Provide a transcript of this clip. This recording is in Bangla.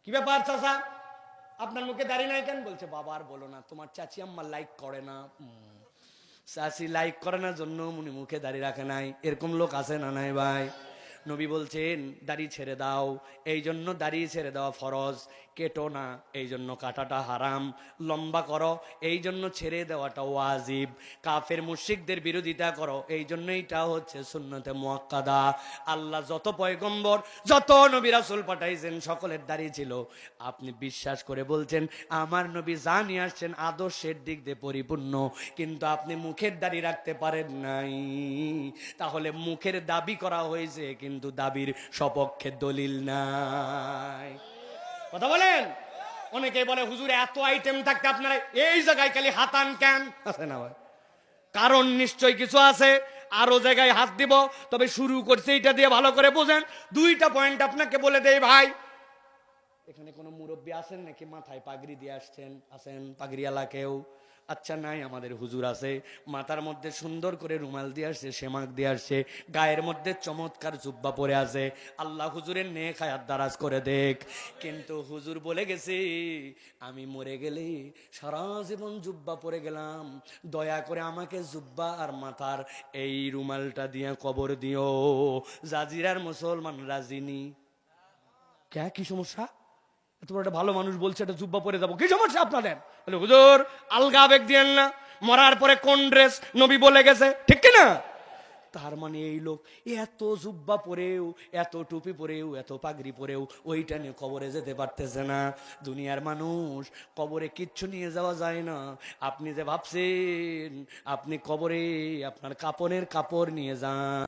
কি ব্যাপার চাচা, আপনার মুখে দাড়ি নাই কেন? বলছে বাবা আর বলো না, তোমার চাচি আম্মা লাইক করে না। চাচি লাইক করে না জন্য উনি মুখে দাড়ি রাখে নাই। এরকম লোক আছে না নাই ভাই? নবী বলছেন দাড়ি ছেড়ে দাও, এই জন্য দাড়ি ছেড়ে দেওয়া ফরজ। কেটো না, এই জন্য কাটাটা হারাম। লম্বা করো, এই জন্য ছেড়ে দেওয়াটা ওয়াজিব। কাফের মুশরিকদের বিরোধিতা করো, এই জন্য এটা হচ্ছে সুন্নতে মুআক্কাদা। আল্লাহ যত পয়গম্বর, যত নবী রাসূল পাঠাইছেন, সকলের দাড়ি ছিল। আপনি বিশ্বাস করে বলছেন আমার নবী যা নিয়ে আসছেন আদর্শের দিক দিয়ে পরিপূর্ণ, কিন্তু আপনি মুখের দাড়ি রাখতে পারেন নাই। তাহলে মুখের দাবি করা হয়েছে, কিন্তু দাবির সপক্ষে দলিল নাই। কথা বলেন। অনেকে বলে হুজুর এত আইটেম থাকতে আপনারা এই জায়গায় খালি হাতান কেন? আছে না ভাই? কারণ নিশ্চয় কিছু আছে, আরো জায়গায় হাত দিব, তবে শুরু করছে এটা দিয়ে, ভালো করে বোঝেন। দুইটা পয়েন্ট আপনাকে বলে দেই ভাই। এখানে কোনো মুরব্বী আছেন নাকি মাথায় পাগড়ি দিয়ে আসছেন? আছেন পাগড়িওয়ালা কেউ? আচ্ছা নাই, আমাদের হুজুর আছে, মাথার মধ্যে সুন্দর করে রুমাল দিয়ে আসছে, সেমাক দিয়ে আসছে, গায়ের মধ্যে চমৎকার জুব্বা পরে আছে। আল্লাহ হুজুরের নেক হায়াত দারাজ করে দেখ। কিন্তু হুজুর বলে গেছে আমি মরে গেলে সারা জীবন জুব্বা পরে গেলাম, দয়া করে আমাকে জুব্বা আর মাথার এই রুমালটা দিয়ে কবর দিও। জাজিরার মুসলমান রাজিনী। কে, কি সমস্যা? তোমার একটা ভালো মানুষ বলছে একটা জুব্বা পরে যাবো, কি সমস্যা আপনাদের? বলে হুজুর আলগা আবেগ দিয়েন না, মরার পরে কোন ড্রেস নবী বলে গেছে, ঠিক কিনা? তার মানে এই লোক এত জুব্বা পরেও, এত টুপি পরেও, এত পাগড়ি পরেও ওইটা নিয়ে কবরে যেতে পারতেছে না। দুনিয়ার মানুষ, কবরে কিচ্ছু নিয়ে যাওয়া যায় না। আপনি যে ভাবছেন আপনি কবরে আপনার কাপড়ের কাপড় নিয়ে যান।